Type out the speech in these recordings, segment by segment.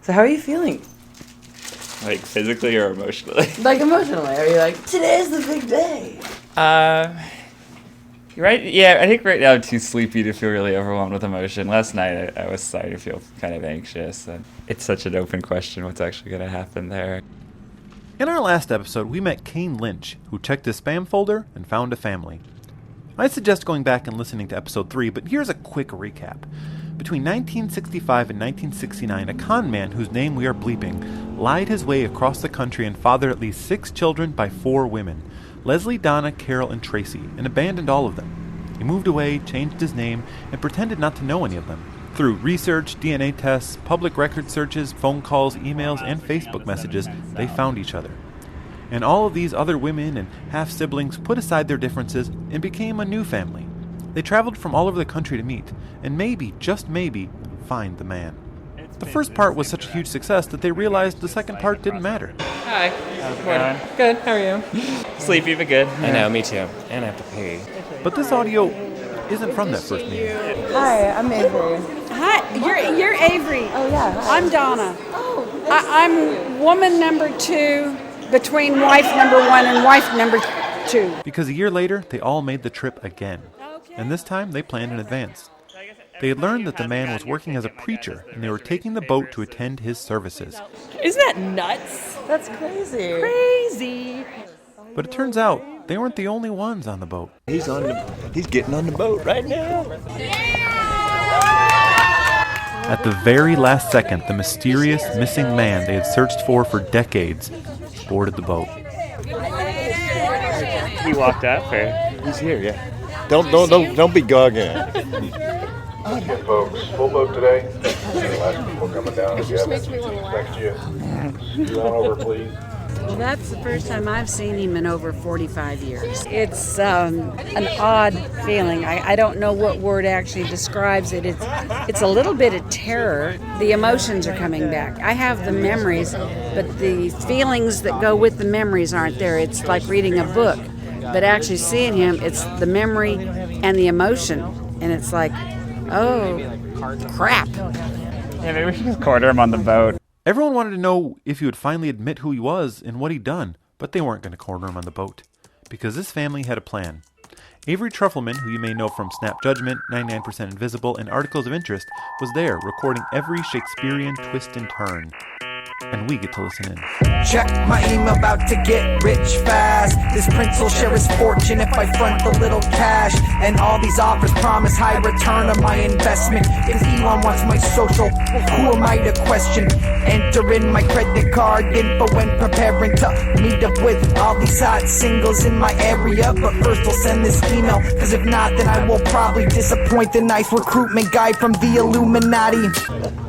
So how are you feeling? Like physically or emotionally? Like emotionally. Are you like, today's the big day? Right? Yeah, I think right now I'm too sleepy to feel really overwhelmed with emotion. Last night I was starting to feel kind of anxious. And it's such an open question what's actually going to happen there. In our last episode, we met Kane Lynch, who checked his spam folder and found a family. I suggest going back and listening to episode 3, but here's a quick recap. Between 1965 and 1969, a con man whose name we are bleeping lied his way across the country and fathered at least 6 children by 4 women, Leslie, Donna, Carol, and Tracy, and abandoned all of them. He moved away, changed his name, and pretended not to know any of them. Through research, DNA tests, public record searches, phone calls, emails, and Facebook messages, they found each other. And all of these other women and half-siblings put aside their differences and became a new family. They traveled from all over the country to meet, and maybe, just maybe, find the man. The first part was such a huge success that they realized the second part didn't matter. Hi. How's it going? Good, how are you? Sleepy but good. I know, me too. And I have to pee. But this audio isn't from that first meeting. Hi, I'm Avery. Hi, you're Avery. Oh yeah. Hi. I'm Donna. Oh. I'm woman number 2 between wife number 1 and wife number 2. Because a year later, they all made the trip again. And this time, they planned in advance. They had learned that the man was working as a preacher, and they were taking the boat to attend his services. Isn't that nuts? That's crazy. Crazy. But it turns out, they weren't the only ones on the boat. He's getting on the boat right now. At the very last second, the mysterious missing man they had searched for decades boarded the boat. He walked up, or? He's here, yeah. Don't be gogging. Again, folks, full boat today. Last people coming down. If you have next to you, you on over, please. Well, that's the first time I've seen him in over 45 years. It's an odd feeling. I don't know what word actually describes it. It's a little bit of terror. The emotions are coming back. I have the memories, but the feelings that go with the memories aren't there. It's like reading a book. But actually seeing him, it's the memory and the emotion. And it's like, oh, crap. Yeah, maybe we should just corner him on the boat. Everyone wanted to know if he would finally admit who he was and what he'd done, but they weren't going to corner him on the boat, because this family had a plan. Avery Trufelman, who you may know from Snap Judgment, 99% Invisible, and Articles of Interest, was there, recording every Shakespearean twist and turn. And we get to listen in. Check my email, about to get rich fast. This prince will share his fortune if I front a little cash. And all these offers promise high return on my investment. Cause Elon wants my social, who am I to question? Enter in my credit card info when preparing to meet up with all these hot singles in my area. But first I'll send this email, cause if not then I will probably disappoint the nice recruitment guy from the Illuminati.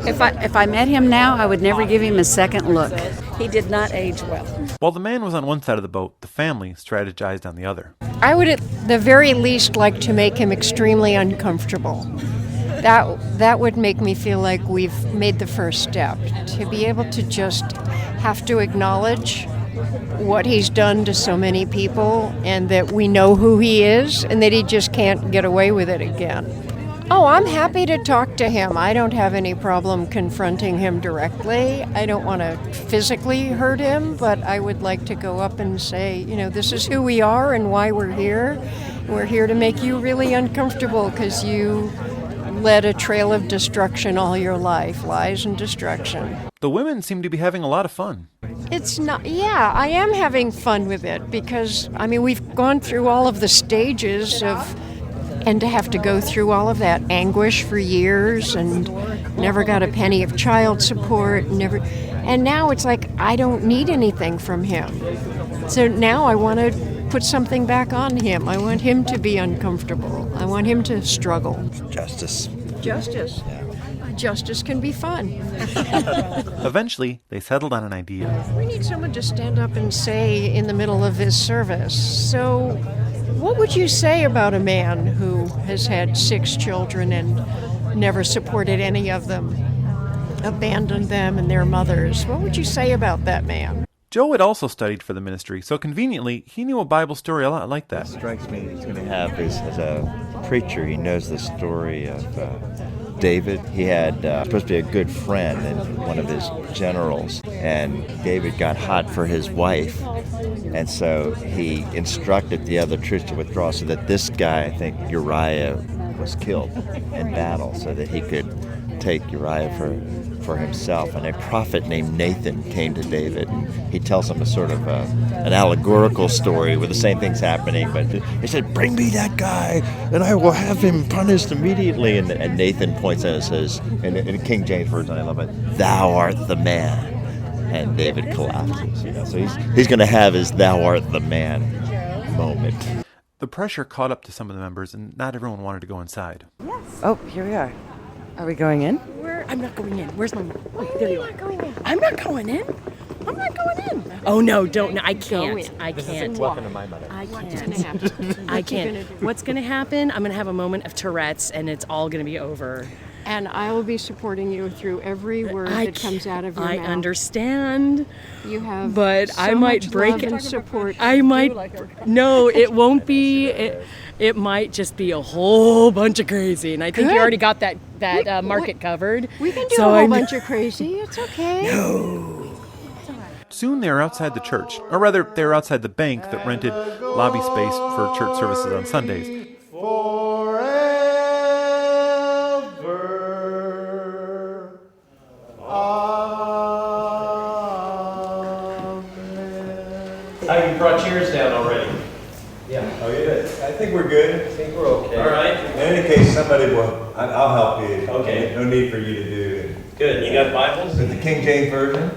If I met him now, I would never give him a second look. He did not age well. While the man was on one side of the boat, the family strategized on the other. I would at the very least like to make him extremely uncomfortable. That would make me feel like we've made the first step. To be able to just have to acknowledge what he's done to so many people and that we know who he is and that he just can't get away with it again. Oh, I'm happy to talk to him. I don't have any problem confronting him directly. I don't want to physically hurt him, but I would like to go up and say, you know, this is who we are and why we're here. We're here to make you really uncomfortable because you led a trail of destruction all your life, lies and destruction. The women seem to be having a lot of fun. It's not, yeah, I am having fun with it because, I mean, we've gone through all of the stages of, and to have to go through all of that anguish for years and never got a penny of child support, and now it's like I don't need anything from him. So now I want to put something back on him. I want him to be uncomfortable. I want him to struggle. Justice. Justice. Justice can be fun. Eventually, they settled on an idea. We need someone to stand up and say in the middle of his service, so what would you say about a man who has had 6 children and never supported any of them, abandoned them and their mothers? What would you say about that man? Joe had also studied for the ministry, so conveniently, he knew a Bible story a lot like that. What strikes me he's going to have is, as a preacher, he knows the story of David. He had supposed to be a good friend and one of his generals, and David got hot for his wife, and so he instructed the other troops to withdraw so that this guy, I think Uriah, was killed in battle so that he could take Uriah for himself. And a prophet named Nathan came to David, and he tells him a sort of an allegorical story with the same things happening, but he said, "Bring me that guy and I will have him punished immediately." And Nathan points out and says, in King James Version, I love it, "Thou art the man." And David collapses. So he's going to have his "Thou art the man" moment. The pressure caught up to some of the members, and not everyone wanted to go inside. Oh, here we are. Are we going in? I'm not going in. Where's my mom? Oh, there you are. I'm not going in. I'm not going in. Oh, no, don't. No, I can't. I can't. Welcome to my mother. I What's can't. going to happen? I can't. What's going to happen? I'm going to have a moment of Tourette's, and it's all going to be over. And I will be supporting you through every word that comes out of your mouth. I understand. You have but so I might much break love it. and support. I might. No, it won't be. It might just be a whole bunch of crazy, and I think you already got that market covered. We can do a whole bunch of crazy. It's okay. Soon they are outside the church, or rather, they are outside the bank that rented lobby space for church services on Sundays. You brought chairs down already. Yeah. Oh, you did? I think we're good. I think we're okay. All right. In any case, somebody will. I'll help you. Okay. No need for you to do it. Good. You got Bibles? Is it the King James Version?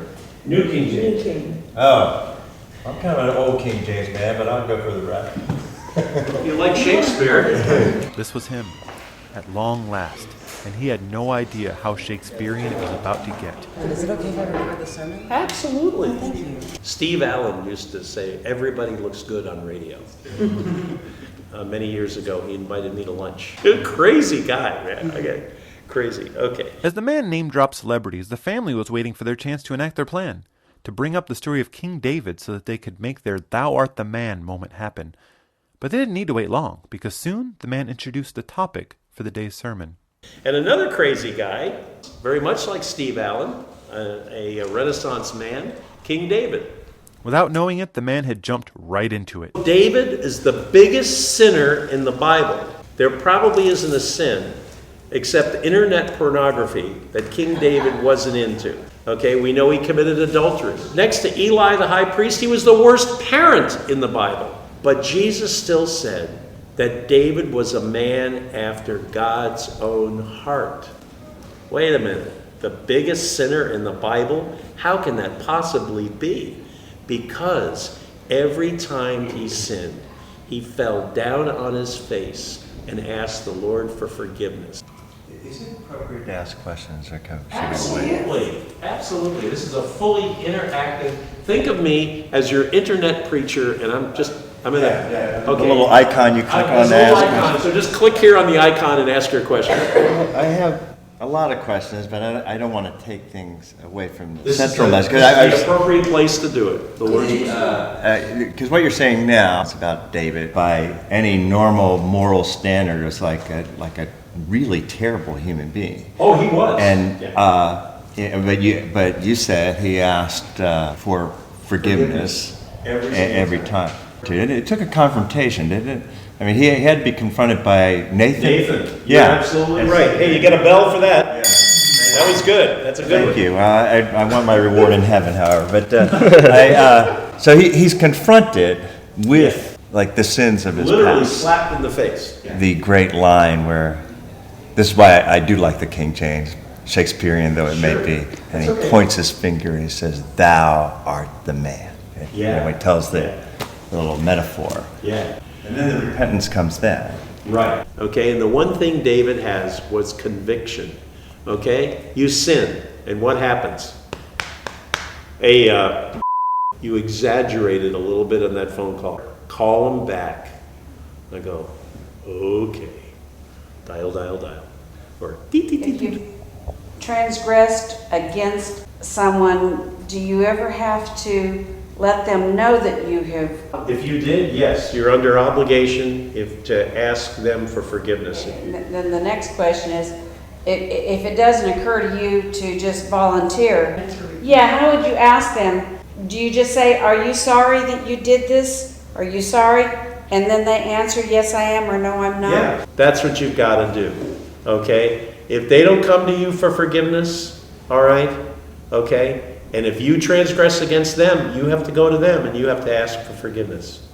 New King James. Oh. I'm kind of an old King James man, but I'll go for the right. You like Shakespeare? This was him, at long last, and he had no idea how Shakespearean it was about to get. And is it okay if I record the sermon? Absolutely. Thank you. Steve Allen used to say, "Everybody looks good on radio." Many years ago, he invited me to lunch. Crazy guy, man. Okay. Crazy. Okay. As the man name-dropped celebrities, the family was waiting for their chance to enact their plan, to bring up the story of King David so that they could make their "Thou art the man" moment happen. But they didn't need to wait long, because soon the man introduced the topic for the day's sermon. And another crazy guy, very much like Steve Allen, a Renaissance man, King David. Without knowing it, the man had jumped right into it. David is the biggest sinner in the Bible. There probably isn't a sin except internet pornography that King David wasn't into. Okay, we know he committed adultery. Next to Eli the high priest, he was the worst parent in the Bible. But Jesus still said that David was a man after God's own heart. Wait a minute. The biggest sinner in the Bible? How can that possibly be? Because every time he sinned, he fell down on his face and asked the Lord for forgiveness. Is it appropriate to ask questions, or should we wait? Absolutely. Absolutely. This is a fully interactive. Think of me as your internet preacher, and I'm in a The little icon you click on to ask icon. So just click here on the icon and ask your question. I have a lot of questions, but I don't want to take things away from the This central is message. the appropriate place to do it. The Lord's Because what you're saying now is about David, by any normal moral standard, is like a really terrible human being. Oh, he was. And but you said he asked for forgiveness every time. It took a confrontation, didn't it? I mean, he had to be confronted by Nathan. You're absolutely right. Hey, you got a bell for that? Yeah. That was good. That's a good one. Thank you. I want my reward in heaven, however. But so he's confronted with like the sins of his Literally past. slapped in the face. The great line where, this is why I do like the King James, Shakespearean though it may be, and he points his finger and he says, "Thou art the man." Yeah. He tells the little metaphor. Yeah. And then the repentance comes then. Right. Okay, and the one thing David has was conviction. Okay? You sin, and what happens? You exaggerated a little bit on that phone call. Call him back. I go, okay. Dial. Or If you transgressed against someone, do you ever have to let them know that you have? if you did, yes, you're under obligation to ask them for forgiveness. Then the next question is, if it doesn't occur to you to just volunteer, yeah, how would you ask them? Do you just say, are you sorry that you did this? Are you sorry? And then they answer, yes, I am, or no, I'm not. Yeah, that's what you've got to do, okay? If they don't come to you for forgiveness, all right, okay? And if you transgress against them, you have to go to them and you have to ask for forgiveness,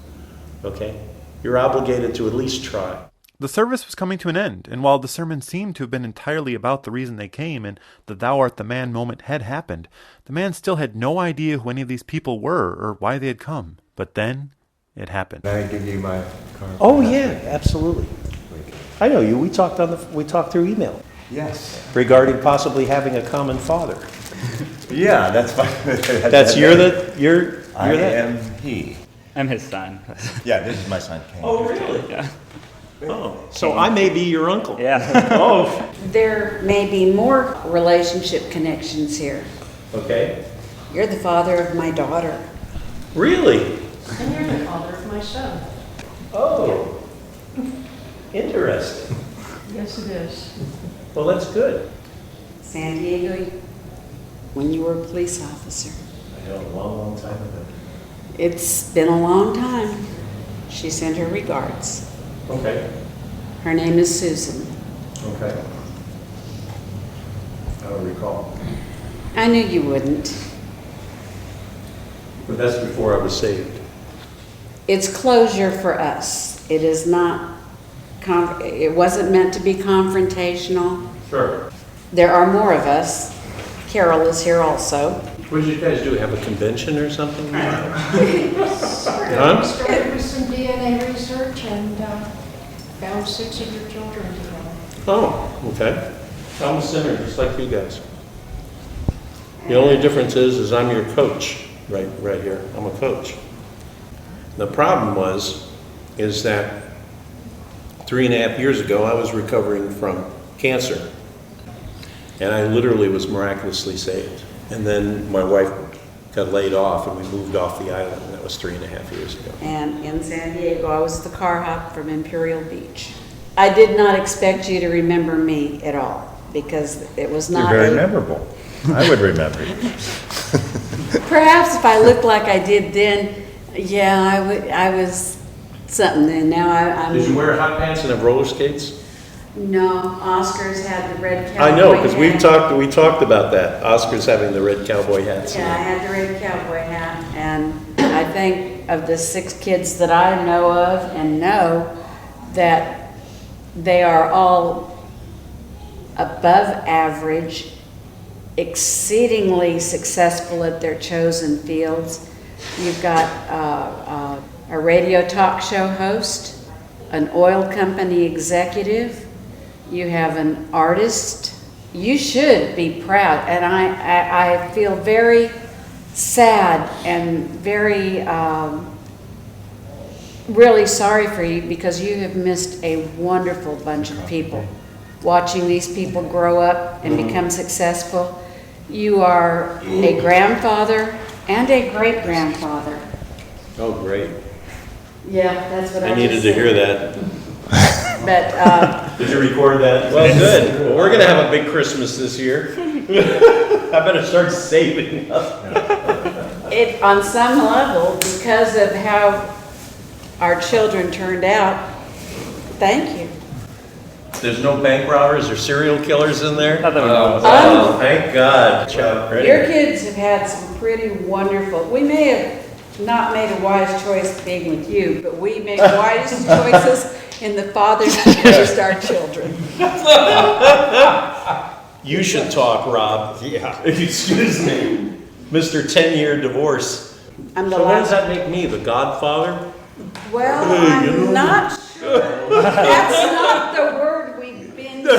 okay? You're obligated to at least try. The service was coming to an end, and while the sermon seemed to have been entirely about the reason they came and the thou art the man moment had happened, the man still had no idea who any of these people were or why they had come. But then it happened. Can I give you my card? Oh yeah, absolutely. I know you. We talked through email Yes. regarding possibly having a common father. Yeah, that's fine. That's you're I that. am he. I'm his son. Yeah, this is my son, Kane. Oh really? Yeah. Oh, so I may be your uncle. Yeah. Oh, There may be more relationship connections here. okay. You're the father of my daughter. Really? And you're the father of my son. Oh, interesting. Yes, it is. Well, that's good. San Diego, when you were a police officer. I know, a long, long time ago. It's been a long time. She sent her regards. Okay. Her name is Susan. Okay. I don't recall. I knew you wouldn't. But that's before I was saved. It's closure for us. It is not, it wasn't meant to be confrontational. Sure. There are more of us. Carol is here also. What did you guys do? Have a convention or something? Started with some DNA research and found 6 of your children together. Oh, okay. I'm a sinner, just like you guys. The only difference is I'm your coach, right here. I'm a coach. The problem is that 3.5 years ago, I was recovering from cancer. And I literally was miraculously saved. And then my wife got laid off and we moved off the island. And that was 3.5 years ago. And in San Diego, I was the car hop from Imperial Beach. I did not expect you to remember me at all because it was not. You're very memorable. I would remember you. Perhaps if I looked like I did then, yeah, I was something then. Now I'm. Did you wear hot pants and have roller skates? No, Oscar's had the red cowboy I know, because we hat. talked about that. Oscar's having the red cowboy hats. Yeah, I had the red cowboy hat, and I think of the 6 kids that I know of and know that they are all above average, exceedingly successful at their chosen fields. You've got a radio talk show host, an oil company executive, you have an artist. You should be proud, and I feel very sad and very really sorry for you because you have missed a wonderful bunch of people. Watching these people grow up and become successful. You are a grandfather and a great-grandfather. Oh, great. Yeah, that's what I needed just to said. hear that. But Did you record that? Well, good. Well, we're going to have a big Christmas this year. I better start saving up. it, on some level, because of how our children turned out, thank you. There's no bank robbers or serial killers in there? Not that we know of. Oh, thank God. Your kids have had some pretty wonderful, we may have not made a wise choice being with you, but we made wise choices in the fathers who raised our children. You should talk, Rob. Yeah. Excuse me. Mr. 10-year divorce. I'm the So what does last. that make me, the godfather? Well, I'm not sure. That's not the word we've been using.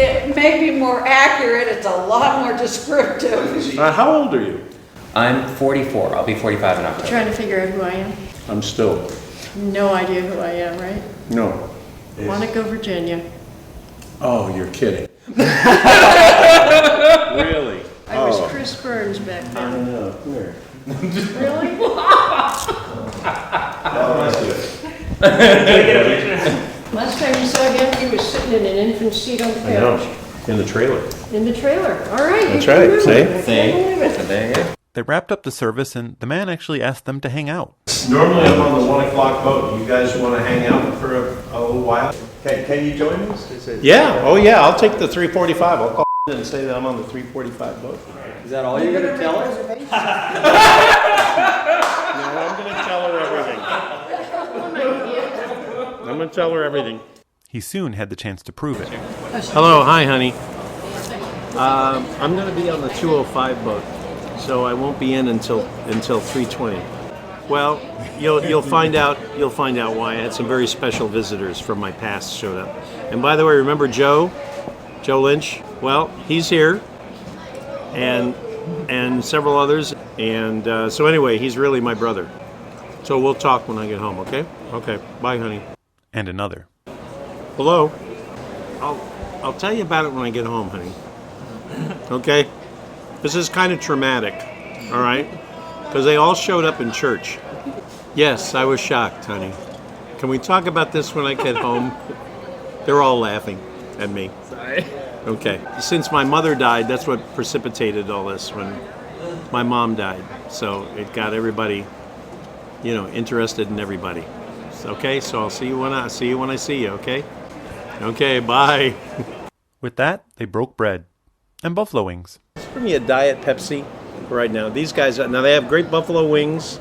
It may be more accurate, it's a lot more descriptive. How old are you? I'm 44. I'll be 45 in October. Trying to figure out who I am. I'm still. No idea who I am, right? No. Monaco, Virginia. Oh, you're kidding. Really? I was Chris Burns back I then. don't know. Come here. Really? Oh, that's good. Last time you saw him, he can see it on the I know. couch. In the trailer. In the trailer. All right. That's you can right. move See? it. I can't believe it. There you go. They wrapped up the service, and the man actually asked them to hang out. Normally I'm on the 1 o'clock boat. You guys want to hang out for a little while? Can you join us? Yeah. Oh, yeah. I'll take the 345. I'll call and say that I'm on the 345 boat. Is that all you're going to tell us? No, I'm going to tell her everything. I'm going to tell her everything. He soon had the chance to prove it. Hello. Hi, honey. I'm going to be on the 205 boat, so I won't be in until 3:20. Well, you'll find out why. I had some very special visitors from my past showed up. And by the way, remember Joe Lynch? Well, he's here, and several others. And so anyway, he's really my brother. So we'll talk when I get home. Okay? Okay. Bye, honey. And another. Hello. I'll tell you about it when I get home, honey. Okay? This is kind of traumatic. All right? Because they all showed up in church. Yes, I was shocked, honey. Can we talk about this when I get home? They're all laughing at me. Sorry. Okay. Since my mother died, that's what precipitated all this when my mom died. So it got everybody, interested in everybody. Okay, so I'll see you when I see you, okay? Okay, bye. With that, they broke bread and buffalo wings. Give me a Diet Pepsi right now. These guys, now they have great buffalo wings,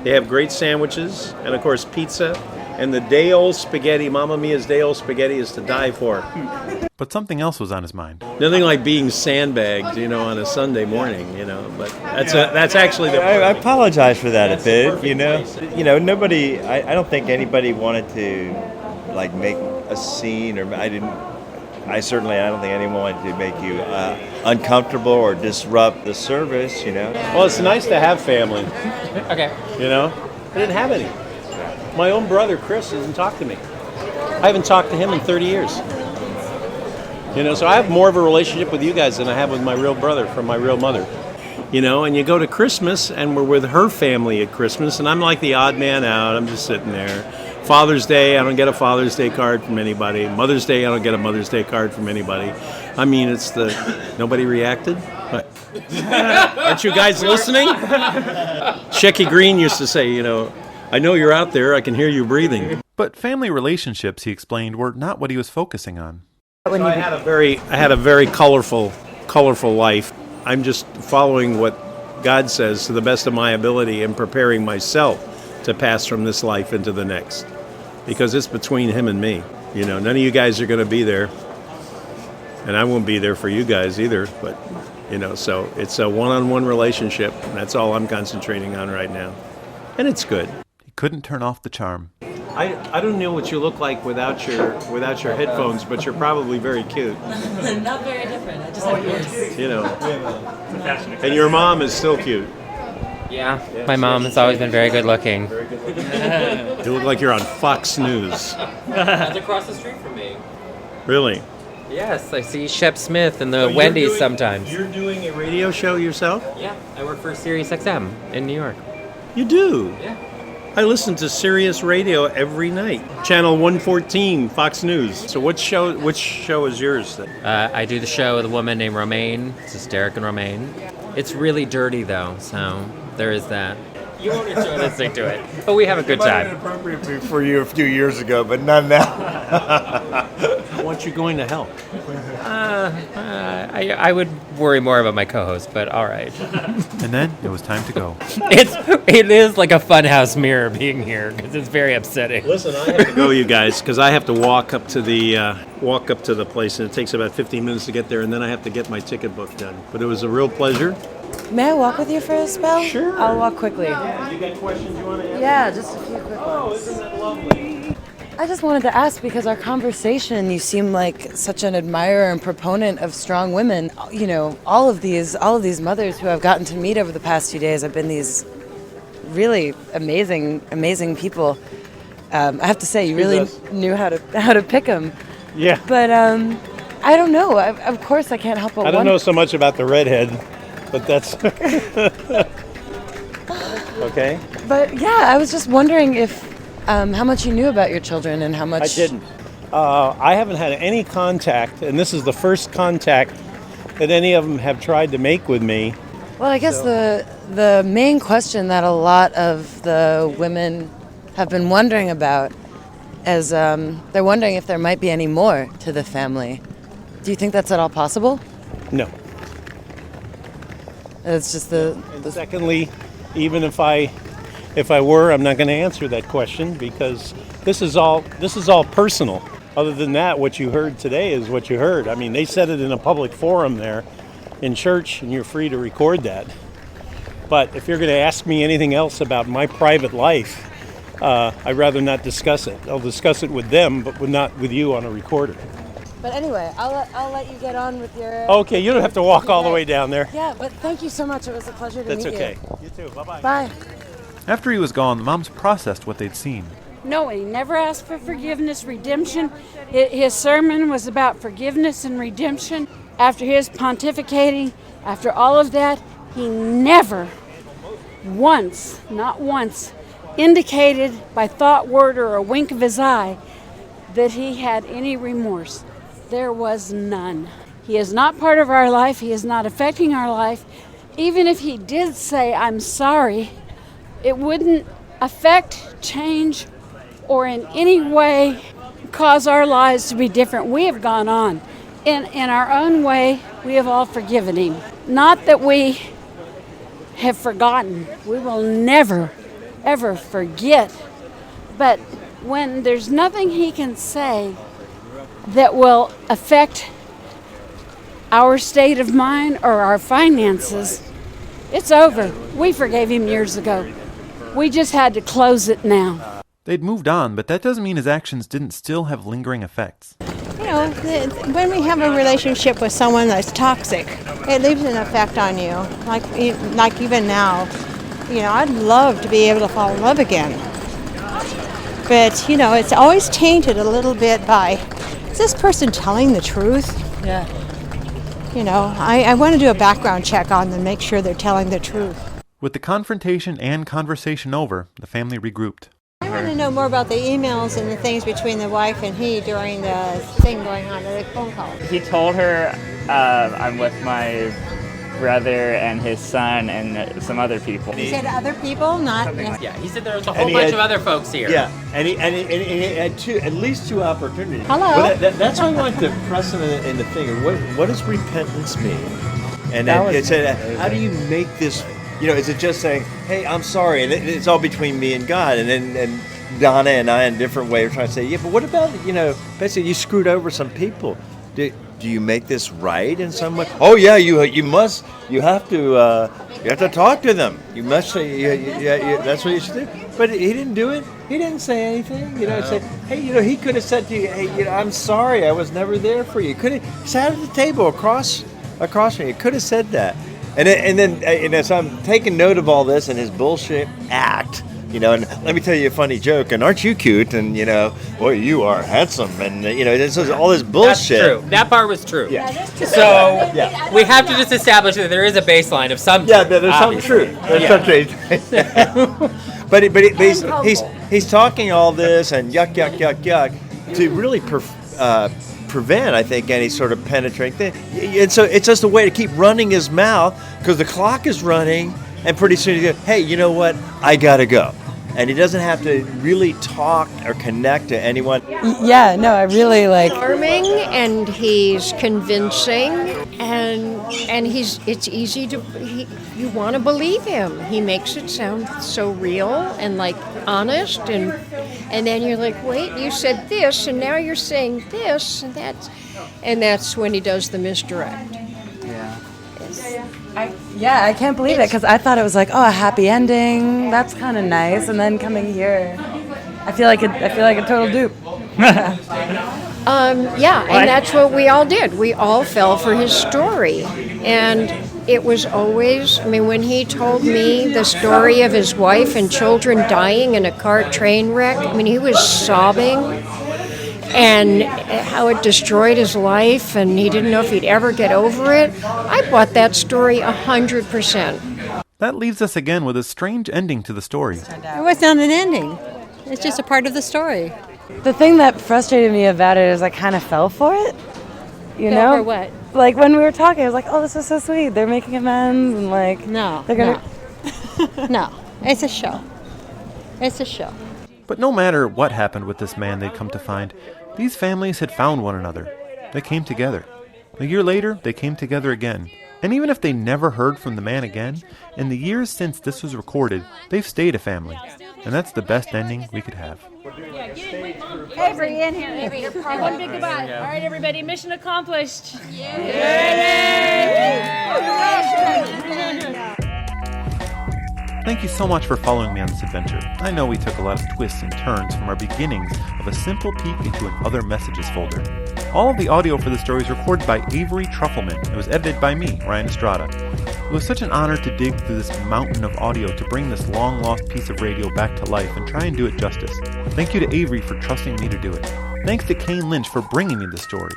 they have great sandwiches, and of course pizza, and the day-old spaghetti, Mamma Mia's day-old spaghetti is to die for. But something else was on his mind. Nothing like being sandbagged, on a Sunday morning, but that's actually the... I apologize for that a bit, nobody, I don't think anybody wanted to, make a scene, or I don't think anyone wanted to make you uncomfortable or disrupt the service, Well, it's nice to have family. Okay. I didn't have any. My own brother, Chris, doesn't talk to me. I haven't talked to him in 30 years. So I have more of a relationship with you guys than I have with my real brother from my real mother. And you go to Christmas, and we're with her family at Christmas, and I'm like the odd man out. I'm just sitting there. Father's Day, I don't get a Father's Day card from anybody. Mother's Day, I don't get a Mother's Day card from anybody. I mean, it's nobody reacted? What? Aren't you guys listening? Shecky Green used to say, I know you're out there, I can hear you breathing. But family relationships, he explained, were not what he was focusing on. So I had a very colorful life. I'm just following what God says to the best of my ability and preparing myself to pass from this life into the next. Because it's between him and me. None of you guys are going to be there. And I won't be there for you guys either. But, so it's a one-on-one relationship. And that's all I'm concentrating on right now. And it's good. He couldn't turn off the charm. I don't know what you look like without your headphones, but you're probably very cute. Not very different. I just have ears. And your mom is still cute. Yeah, my mom has always been very good looking. You look like you're on Fox News. That's across the street from me. Really? Yes, I see Shep Smith in the Wendy's sometimes. You're doing a radio show yourself? Yeah, I work for Sirius XM in New York. You do? Yeah. I listen to Sirius Radio every night. Channel 114, Fox News. So which show is yours then? I do the show with a woman named Romaine. This is Derek and Romaine. It's really dirty though, so there is that. You won't enjoy listening to it, but we have a good time. It might have been appropriate for you a few years ago, but not now. Want you going to hell? I would worry more about my co-host, but all right. And then it was time to go. It is like a funhouse mirror being here because it's very upsetting. Listen, I have to go, you guys, because I have to walk up to the place, and it takes about 15 minutes to get there, and then I have to get my ticket book done. But it was a real pleasure. May I walk with you for a spell? Sure. I'll walk quickly. You got questions you want to ask? Yeah, just a few quick ones. Oh, isn't that lovely? I just wanted to ask, because our conversation, you seem like such an admirer and proponent of strong women. All of these mothers who I've gotten to meet over the past few days have been these really amazing people. I have to say, you really knew how to pick them. Yeah. But I don't know. Of course, I can't help but I don't know so much about the redhead, but that's okay. But yeah, I was just wondering if how much you knew about your children and how much. I didn't. I haven't had any contact, and this is the first contact that any of them have tried to make with me. Well, I guess the main question that a lot of the women have been wondering about is they're wondering if there might be any more to the family. Do you think that's at all possible? No. It's just And secondly, even if I were, I'm not going to answer that question because this is all personal. Other than that, what you heard today is what you heard. I mean, they said it in a public forum there in church, and you're free to record that. But if you're going to ask me anything else about my private life, I'd rather not discuss it. I'll discuss it with them, but not with you on a recorder. But anyway, I'll let you get on with your... Okay, you don't have to walk all the way down there. Yeah, but thank you so much. It was a pleasure to meet you. That's okay. You too. Bye-bye. Bye. After he was gone, the moms processed what they'd seen. No, he never asked for forgiveness, redemption. His sermon was about forgiveness and redemption. After his pontificating, after all of that, he never once, not once, indicated by thought, word, or a wink of his eye that he had any remorse. There was none. He is not part of our life. He is not affecting our life. Even if he did say, I'm sorry, it wouldn't affect, change, or in any way cause our lives to be different. We have gone on. In our own way, we have all forgiven him. Not that we have forgotten. We will never, ever forget. But when there's nothing he can say that will affect our state of mind or our finances, it's over. We forgave him years ago. We just had to close it now. They'd moved on, but that doesn't mean his actions didn't still have lingering effects. You know, when we have a relationship with someone that's toxic, it leaves an effect on you. Like even now, you know, I'd love to be able to fall in love again. But, you know, it's always tainted a little bit by, is this person telling the truth? Yeah. You know, I want to do a background check on them, make sure they're telling the truth. With the confrontation and conversation over, the family regrouped. I want to know more about the emails and the things between the wife and he during the thing going on, the phone call. He told her, I'm with my brother and his son and some other people. He said other people, not... Yeah, he said there was a whole bunch of other folks here. Yeah, and he had at least two opportunities. Hello. Well, that's why I want to press him in the finger. What does repentance mean? And how do you make this? You know, is it just saying, "Hey, I'm sorry," and it's all between me and God, and then Donna and I in a different way are trying to say, "Yeah, but what about basically you screwed over some people." Do you make this right in some way? Oh yeah, you have to talk to them. You must say that's what you should do. But he didn't do it. He didn't say anything. Say, hey, he could have said to you, hey, I'm sorry, I was never there for you. Could have sat at the table across from you. Could have said that. And then so I'm taking note of all this and his bullshit act. And let me tell you a funny joke. And aren't you cute? And boy, you are handsome. And this is all this bullshit. That's true. That part was true. Yeah. So we have to just establish that there is a baseline of some. Yeah, there's some truth. There's some truth. But he's talking all this and yuck to really prevent, I think, any sort of penetrating thing. And so it's just a way to keep running his mouth because the clock is running. And pretty soon he goes, hey, you know what? I gotta go. And he doesn't have to really talk or connect to anyone. Yeah, no, I really like... Charming, and he's convincing, and it's easy to... you want to believe him. He makes it sound so real and, honest, and then you're like, wait, you said this, and now you're saying this, and that's when he does the misdirect. Yeah. I can't believe it because I thought it was a happy ending. That's kind of nice. And then coming here, I feel like a total dupe. And that's what we all did. We all fell for his story. And it was always, when he told me the story of his wife and children dying in a car train wreck, he was sobbing. And how it destroyed his life, and he didn't know if he'd ever get over it. I bought that story 100%. That leaves us again with a strange ending to the story. It was not an ending. It's just a part of the story. The thing that frustrated me about it is I kind of fell for it. You know? For what? Like when we were talking, I was like, oh, this is so sweet. They're making amends and like, No, they're gonna. No, it's a show. It's a show. But no matter what happened with this man they'd come to find, these families had found one another. They came together. A year later, they came together again. And even if they never heard from the man again, in the years since this was recorded, they've stayed a family. And that's the best ending we could have. Avery, in here. Avery, one big goodbye. All right, everybody, mission accomplished. Thank you so much for following me on this adventure. I know we took a lot of twists and turns from our beginnings of a simple peek into an Other Messages folder. All of the audio for the story is recorded by Avery Trufelman. It was edited by me, Ryan Estrada. It was such an honor to dig through this mountain of audio to bring this long-lost piece of radio back to life and try and do it justice. Thank you to Avery for trusting me to do it. Thanks to Kane Lynch for bringing me this story.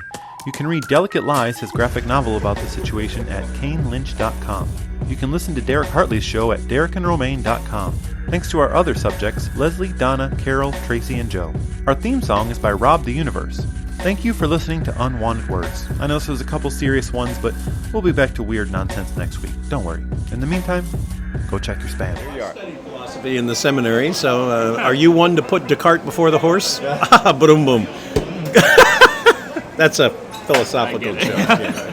You can read Delicate Lies, his graphic novel about the situation, at kanelynch.com. You can listen to Derek Hartley's show at derekandromaine.com. Thanks to our other subjects, Leslie, Donna, Carol, Tracy, and Joe. Our theme song is by Rob the Universe. Thank you for listening to Unwanted Words. I know this was a couple serious ones, but we'll be back to weird nonsense next week. Don't worry. In the meantime, go check your spam. There you are. Philosophy in the seminary. So, are you one to put Descartes before the horse? Boom, boom. That's a philosophical joke. Yeah.